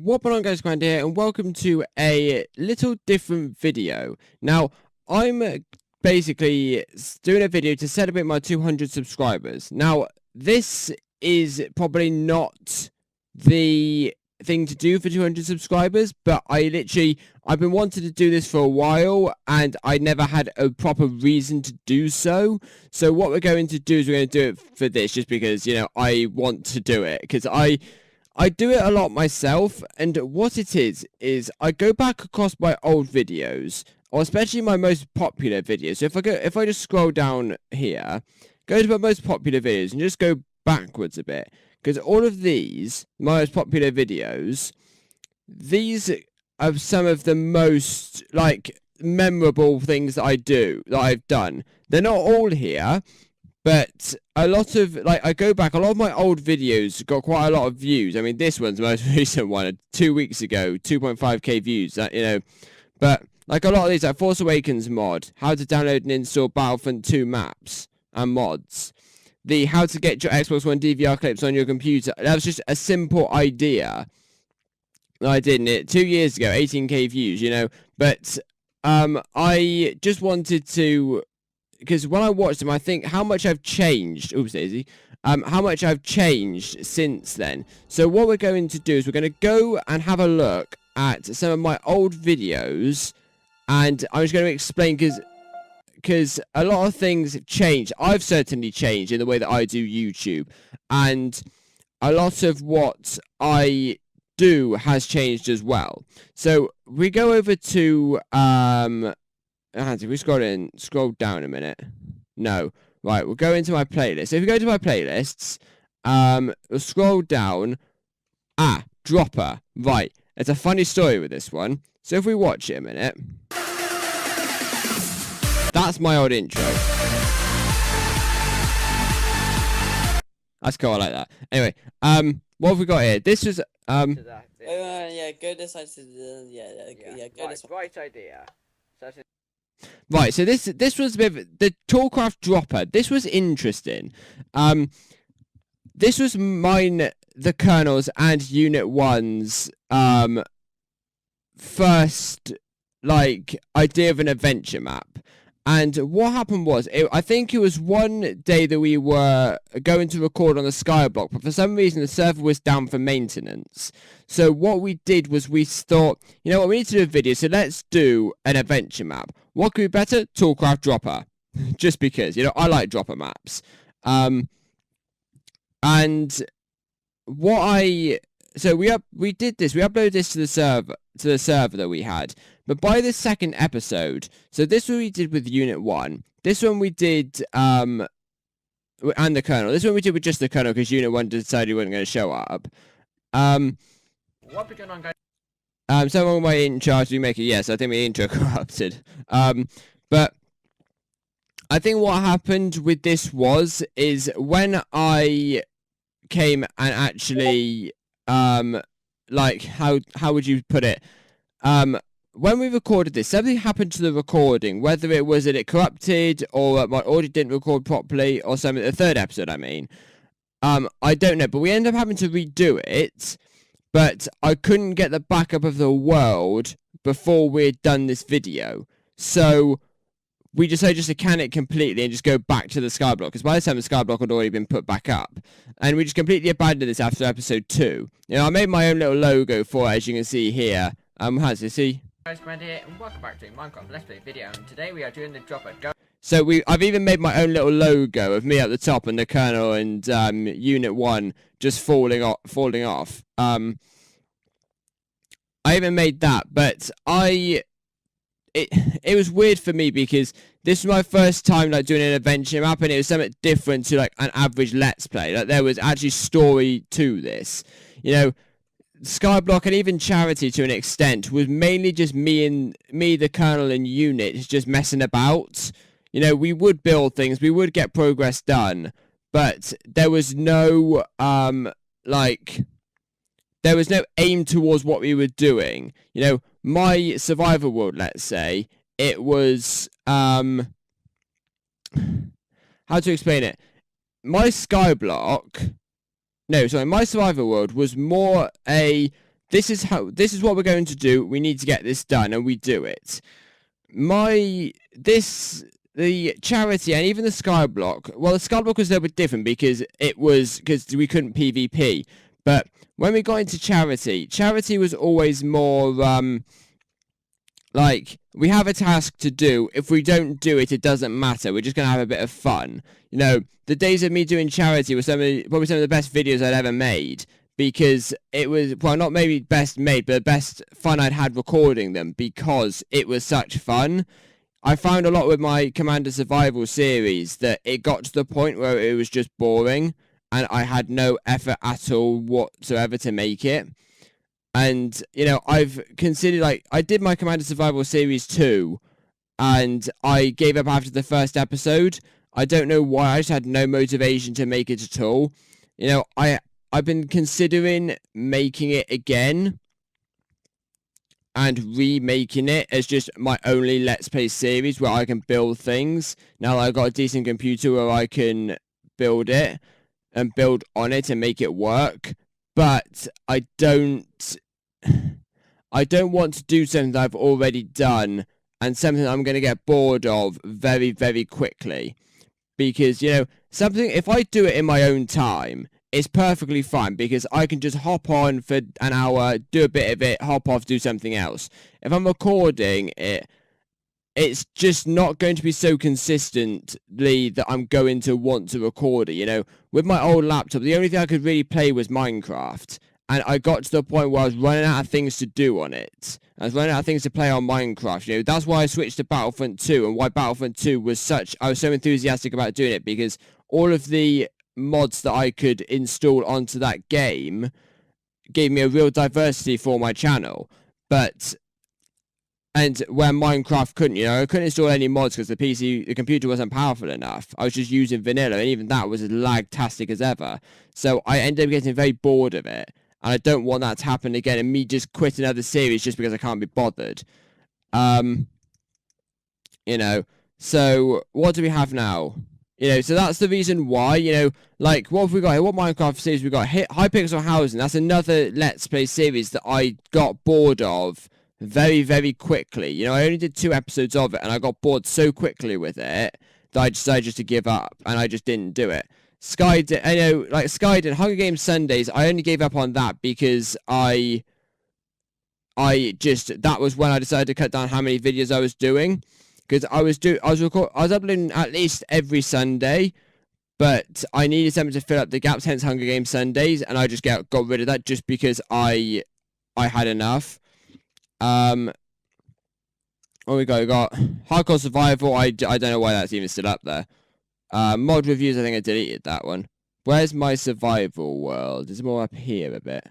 What on guys, Commander here, and welcome to a little different video. Now, I'm basically doing a video to celebrate my 200 subscribers. Now, this is probably not the thing to do for 200 subscribers, but I've been wanting to do this for a while, and I never had a proper reason to do so. So what we're going to do is we're going to do it for this, just because, you know, I want to do it, because I do it a lot myself, and what it is I go back across my old videos, or especially my most popular videos. So if I just scroll down here, go to my most popular videos, and just go backwards a bit, because all of these, my most popular videos, these are some of the most, like, memorable things that I've done. They're not all here, but a lot of, like, I go back, a lot of my old videos got quite a lot of views. I mean, this one's the most recent one, 2 weeks ago, 2.5k views, you know. But, like, a lot of these, like Force Awakens mod, how to download and install Battlefront 2 maps and mods, the how to get your Xbox One DVR clips on your computer. That was just a simple idea that I did it 2 years ago, 18k views, you know. But, I just wanted to, because when I watched them, I think how much I've changed. Oops, Daisy. How much I've changed since then. So what we're going to do is we're going to go and have a look at some of my old videos, and I'm just going to explain, because a lot of things have changed. I've certainly changed in the way that I do YouTube, and a lot of what I do has changed as well. So we go over to if we scroll down a minute. No. Right, we'll go into my playlist. So if we go to my playlists, we'll scroll down. Dropper. Right. There's a funny story with this one. So if we watch it a minute. That's my old intro. That's cool, I like that. Anyway, what have we got here? This was, yeah, go this side to the, go this one. Right idea. Right, so this was a bit of the Toolcraft Dropper. This was interesting. This was mine, the Colonel's, and Unit 1's first, like, idea of an adventure map. And what happened was, I think it was one day that we were going to record on the Skyblock, but for some reason the server was down for maintenance. So what we did was we thought, you know what, we need to do a video, so let's do an adventure map. What could be better? Toolcraft Dropper. Just because, you know, I like dropper maps. And so we did this, we uploaded this to the server that we had. But by the second episode, so this one we did with Unit 1, this one we did, and the Colonel. This one we did with just the Colonel, because Unit 1 decided he wasn't going to show up. What's going on, guys? Someone might in charge to make it, yes, I think my intro corrupted. But I think what happened with this is when I came and actually, like, how would you put it? When we recorded this, something happened to the recording, whether it was that it corrupted, or my audio didn't record properly, or something. The third episode, I mean. I don't know, but we ended up having to redo it, but I couldn't get the backup of the world before we had done this video. So we decided just to can it completely and just go back to the Skyblock, because by the time the Skyblock had already been put back up. And we just completely abandoned this after episode 2. You know, I made my own little logo for it, as you can see here. How's it, see? Guys, Commander here, and welcome back to a Minecraft Let's Play video, and today we are doing the dropper. So I've even made my own little logo of me at the top and the Colonel and Unit 1 just falling off. I even made that, but it was weird for me, because this was my first time, like, doing an adventure map, and it was something different to, like, an average Let's Play. Like, there was actually story to this, you know. Skyblock, and even Charity to an extent, was mainly just me, the Colonel, and Unit just messing about. You know, we would build things, we would get progress done, but there was no, there was no aim towards what we were doing. You know, my survival world, let's say, it was, how to explain it? My Skyblock, no, sorry, my survival world was more a this is what we're going to do. We need to get this done, and we do it. The charity and even the skyblock. Well, the skyblock was a little bit different because we couldn't PvP. But when we got into charity was always more like, we have a task to do. If we don't do it, it doesn't matter. We're just gonna have a bit of fun. You know, the days of me doing charity were probably some of the best videos I'd ever made. Because it was, well, not maybe best made, but the best fun I'd had recording them, because it was such fun. I found a lot with my Commander Survival series that it got to the point where it was just boring, and I had no effort at all whatsoever to make it. And, you know, I've considered, like, I did my Commander Survival series 2, and I gave up after the first episode. I don't know why, I just had no motivation to make it at all. You know, I've been considering making it again and remaking it as just my only Let's Play series where I can build things. Now that I've got a decent computer where I can build it and build on it and make it work. But I don't want to do something that I've already done and something I'm going to get bored of very, very quickly. Because, you know, if I do it in my own time, it's perfectly fine, because I can just hop on for an hour, do a bit of it, hop off, do something else. If I'm recording it, it's just not going to be so consistently that I'm going to want to record it, you know. With my old laptop, the only thing I could really play was Minecraft. And I got to the point where I was running out of things to do on it. I was running out of things to play on Minecraft, you know. That's why I switched to Battlefront 2, and why Battlefront 2 was I was so enthusiastic about doing it, because all of the mods that I could install onto that game gave me a real diversity for my channel. And where Minecraft couldn't, you know, I couldn't install any mods because the computer wasn't powerful enough. I was just using vanilla, and even that was as lag-tastic as ever. So I ended up getting very bored of it, and I don't want that to happen again, and me just quit another series just because I can't be bothered. You know, so what do we have now? You know, so that's the reason why, you know, like, what have we got here? What Minecraft series we got? Hypixel Housing. That's another Let's Play series that I got bored of very, very quickly. You know, I only did 2 episodes of it, and I got bored so quickly with it that I decided just to give up, and I just didn't do it. Skydin, Hunger Games Sundays, I only gave up on that because that was when I decided to cut down how many videos I was doing. Because I was uploading at least every Sunday, but I needed something to fill up the gaps, hence Hunger Games Sundays, and I just got rid of that just because I had enough. What we got? We got Hardcore Survival. I don't know why that's even still up there. Mod reviews, I think I deleted that one. Where's my survival world? Is it more up here a bit?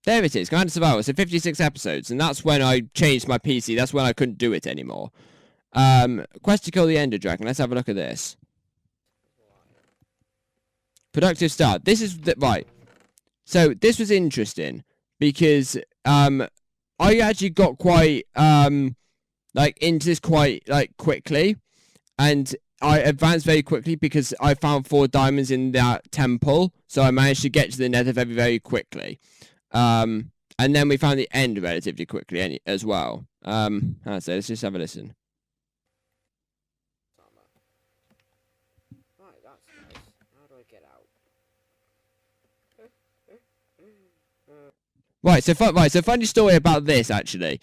There it is, Commander Survival. So 56 episodes, and that's when I changed my PC. That's when I couldn't do it anymore. Quest to kill the Ender Dragon. Let's have a look at this. Productive start. This is right. So this was interesting because I actually got quite into this quite quickly, and I advanced very quickly because I found 4 diamonds in that temple, so I managed to get to the Nether very, very quickly. And then we found the end relatively quickly as well. Let's just have a listen. Right, that's nice. How do I get out? So funny story about this, actually.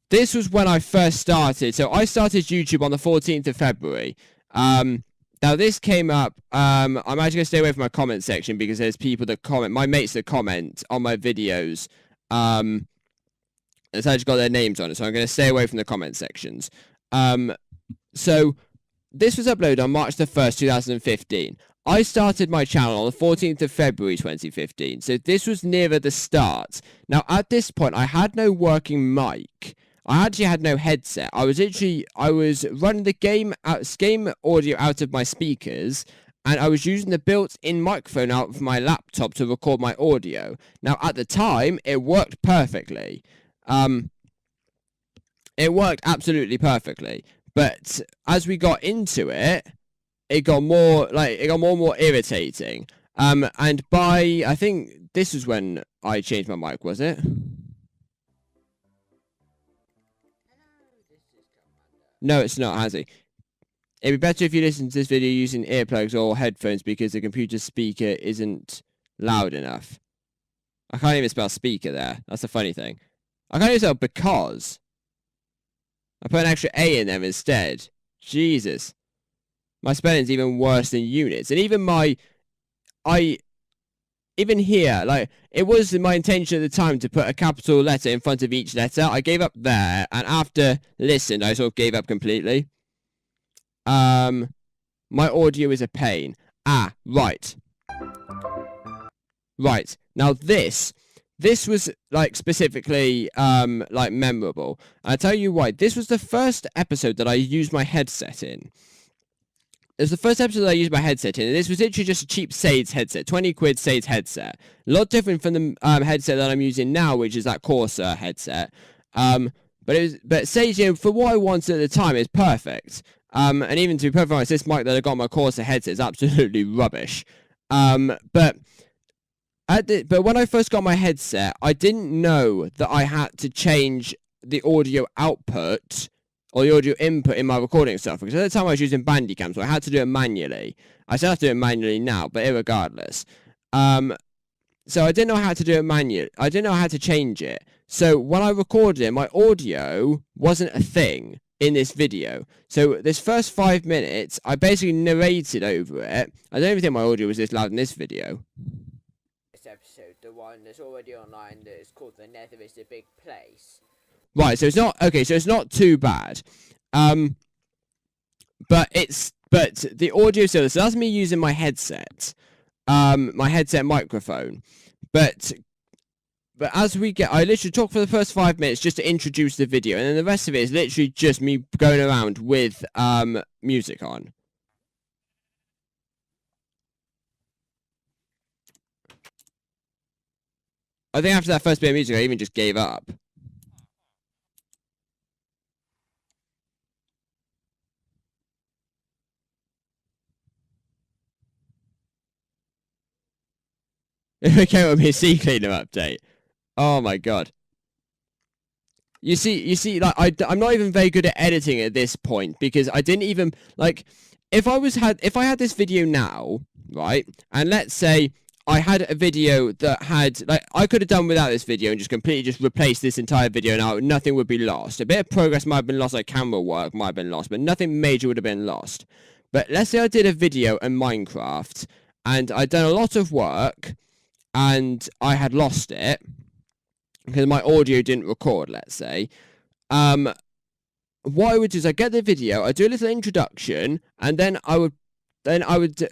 This was when I first started. So I started YouTube on the 14th of February. Now, this came up, I'm actually going to stay away from my comment section because there's people that comment, my mates that comment on my videos. It's actually got their names on it, so I'm going to stay away from the comment sections. So, this was uploaded on March the 1st, 2015. I started my channel on the 14th of February, 2015, so this was nearer the start. Now, at this point, I had no working mic. I actually had no headset. I was running the game audio out of my speakers, and I was using the built-in microphone out of my laptop to record my audio. Now, at the time, it worked perfectly. It worked absolutely perfectly. But as we got into it, it got more and more irritating. And I think this was when I changed my mic, was it? No, it's not, has it? It'd be better if you listen to this video using earplugs or headphones because the computer speaker isn't loud enough. I can't even spell speaker there. That's the funny thing. I can't even spell because. I put an extra A in there instead. Jesus. My spelling's even worse than units. And even even here, like, it was my intention at the time to put a capital letter in front of each letter. I gave up there, and after listened, I sort of gave up completely. My audio is a pain. Right. Right. Now this was, like, specifically, like, memorable. I'll tell you why. This was the first episode that I used my headset in. It was the first episode that I used my headset in, and this was literally just a cheap Sage headset, 20 quid Sage headset. A lot different from the headset that I'm using now, which is that Corsair headset. But Sage, you know, for what I wanted at the time, is perfect. And even to be perfectly honest, this mic that I got on my Corsair headset is absolutely rubbish. But when I first got my headset, I didn't know that I had to change the audio output or the audio input in my recording stuff, because at the time I was using Bandicam, so I had to do it manually. I still have to do it manually now, but irregardless. So I didn't know how to do it manually. I didn't know how to change it. So when I recorded it, my audio wasn't a thing in this video. So this first 5 minutes, I basically narrated over it. I don't even think my audio was this loud in this video. This episode, the one that's already online, that is called The Nether is a Big Place. Right, so it's not okay. So it's not too bad, but the audio. So that's me using my headset, my headset microphone. But as we get, I literally talk for the first 5 minutes just to introduce the video, and then the rest of it is literally just me going around with music on. I think after that first bit of music, I even just gave up. It came with me a sea cleaner update. Oh my god. You see, like, I'm not even very good at editing at this point, because I didn't even, like, if I had this video now, right, and let's say I had a video that had, like, I could have done without this video and just completely just replaced this entire video now, nothing would be lost. A bit of progress might have been lost, like camera work might have been lost, but nothing major would have been lost. But let's say I did a video in Minecraft, and I'd done a lot of work, and I had lost it because my audio didn't record, let's say. What I would do is I get the video, I do a little introduction, and then I would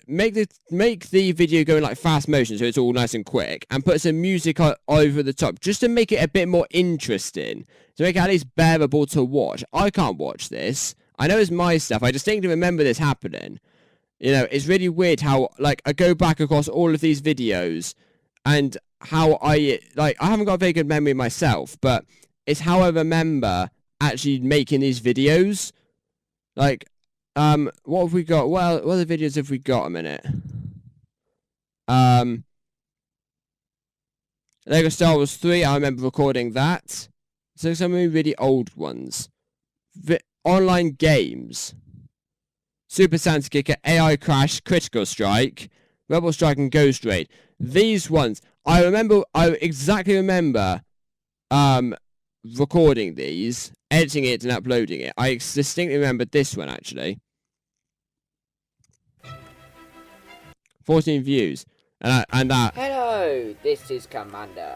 make the video go in, like, fast motion, so it's all nice and quick, and put some music over the top, just to make it a bit more interesting, to make it at least bearable to watch. I can't watch this. I know it's my stuff. I distinctly remember this happening. You know, it's really weird how, like, I go back across all of these videos, and how I haven't got a very good memory myself, but it's how I remember actually making these videos. Like, what have we got? Well, what other videos have we got a minute? Lego Star Wars 3, I remember recording that. So some really old ones. Online games. Super Santa Kicker, AI Crash, Critical Strike, Rebel Strike, and Ghost Raid. These ones, I exactly remember recording these, editing it and uploading it. I distinctly remember this one, actually. 14 views. And that. Hello, this is Commander.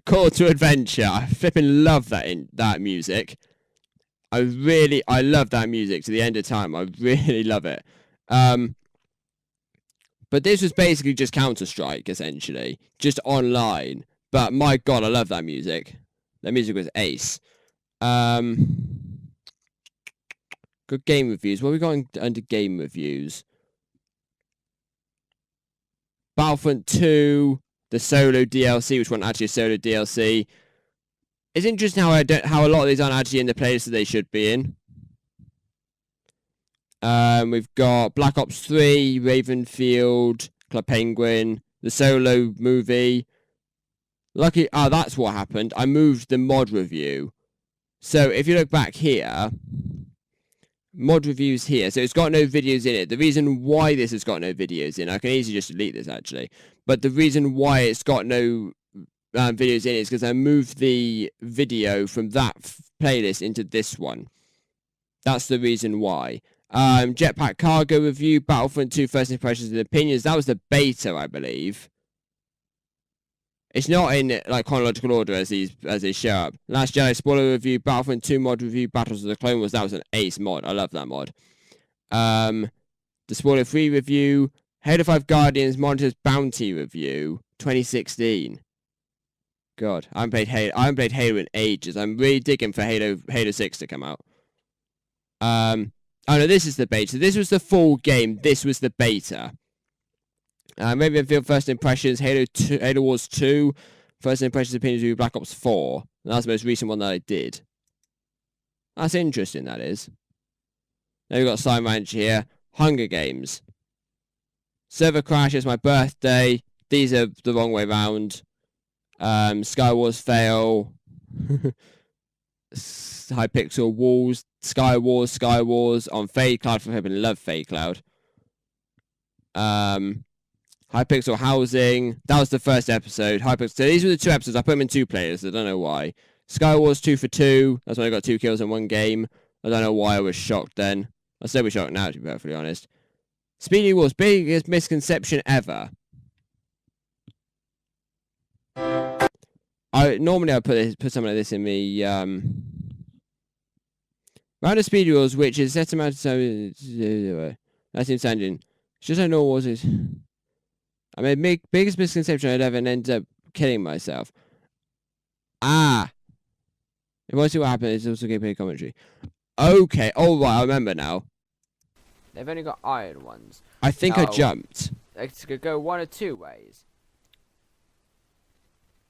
Call to Adventure. I flipping love that music. I love that music to the end of time. I really love it. But this was basically just Counter-Strike, essentially. Just online. But my god, I love that music. That music was ace. Good game reviews. What are we got under game reviews? Battlefront 2, the solo DLC, which wasn't actually a solo DLC. It's interesting how a lot of these aren't actually in the playlist that they should be in. We've got Black Ops 3, Ravenfield, Club Penguin, the Solo movie. Lucky, that's what happened. I moved the mod review. So if you look back here, mod reviews here. So it's got no videos in it. The reason why this has got no videos in, I can easily just delete this actually. But the reason why it's got no videos in it is because I moved the video from that playlist into this one. That's the reason why. Jetpack Cargo review, Battlefront 2 first impressions and opinions. That was the beta, I believe. It's not in like chronological order as they show up. Last Jedi spoiler review, Battlefront 2 mod review, Battles of the Clone Wars. That was an ace mod. I love that mod. The spoiler free review, Halo 5 Guardians Monitor's Bounty review, 2016. God, I haven't played Halo in ages. I'm really digging for Halo 6 to come out. Oh no, this is the beta. This was the full game. This was the beta. Maybe I feel first impressions, Halo Wars 2, first impressions, opinions review, Black Ops 4. That's the most recent one that I did. That's interesting, that is. Then we've got Slime Ranch here. Hunger Games. Server crash, it's my birthday. These are the wrong way round. Sky Wars fail. Hypixel Walls. Sky Wars on Fade Cloud for him and love Fade Cloud. Hypixel Housing. That was the first episode. Hypixel. So these were the 2 episodes. I put them in 2 players. I don't know why. Sky Wars 2 for 2. That's when I got 2 kills in 1 game. I don't know why I was shocked then. I'll still be shocked now, to be perfectly honest. Speedy Wars. Biggest misconception ever. Normally I put something like this in me. Round of Speedy Wars, which is set amount of time. That's insane. It's just I know what it is. I made biggest misconception I'd ever end up killing myself. If I want to see what happened, it's also gameplay commentary. Okay, alright, I remember now. They've only got iron ones. I think I jumped. It could go one of 2 ways.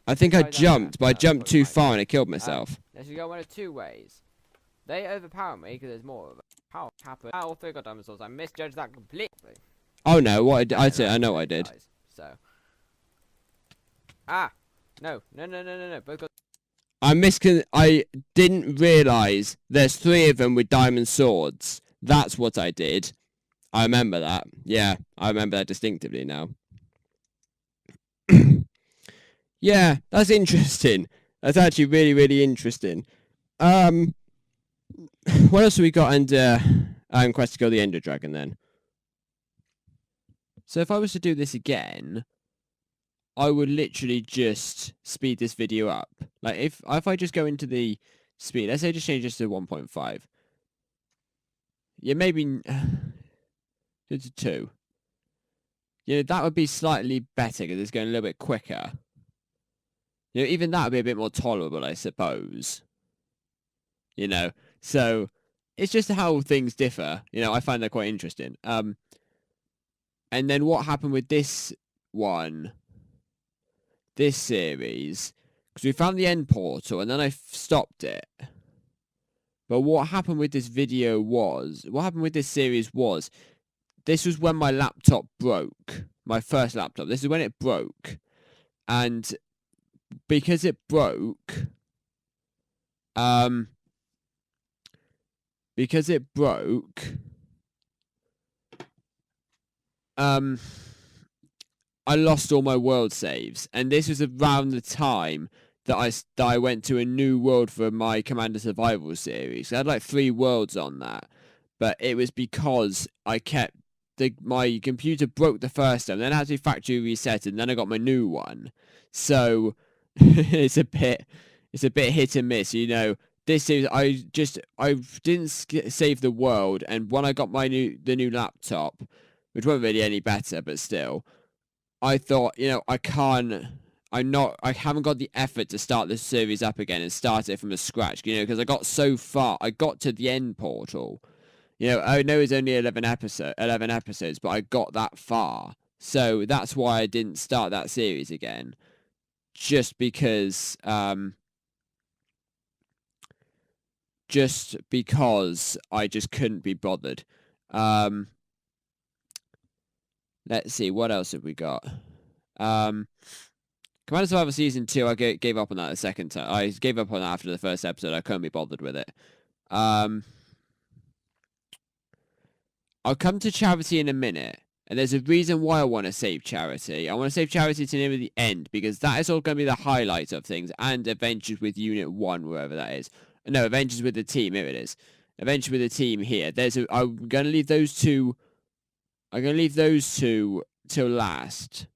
I think I jumped, but I jumped too far and I killed myself. It could go one of 2 ways. They overpower me because there's more of them. How happened? I also got diamond swords. I misjudged that completely. Oh no, what I did, I know what I did. So. No. Both got. I didn't realise there's 3 of them with diamond swords. That's what I did. I remember that. Yeah, I remember that distinctively now. Yeah, that's interesting. That's actually really, really interesting. What else have we got under Quest to Kill the Ender Dragon then? So if I was to do this again, I would literally just speed this video up. Like if I just go into the speed, let's say just change this to 1.5. Yeah, maybe to 2. You know, that would be slightly better because it's going a little bit quicker. You know, even that would be a bit more tolerable, I suppose. You know, so it's just how things differ. You know, I find that quite interesting. And then what happened with this one, this series, because we found the end portal and then I stopped it. But what happened with this video was, what happened with this series was, this was when my laptop broke. My first laptop. This is when it broke. And because it broke, I lost all my world saves, and this was around the time that I went to a new world for my Commander Survival series. I had like 3 worlds on that, but it was because I kept my computer broke the first time, then I had to factory reset, and then I got my new one. So it's a bit hit and miss, you know. This series, I didn't save the world, and when I got the new laptop, which wasn't really any better, but still, I thought, you know, I haven't got the effort to start this series up again and start it from scratch, you know, because I got so far, I got to the end portal. You know, I know it's only 11 episodes, but I got that far. So that's why I didn't start that series again. Just because I just couldn't be bothered. Let's see, what else have we got? Commander Survivor Season 2, I gave up on that the second time. I gave up on that after the first episode. I couldn't be bothered with it. I'll come to charity in a minute. And there's a reason why I want to save charity. I want to save charity to near the end, because that is all going to be the highlight of things. And Adventures with Unit 1, wherever that is. No, Adventures with the team. Here it is. Adventures with the team here. I'm going to leave those two... I'm going to leave those two till last.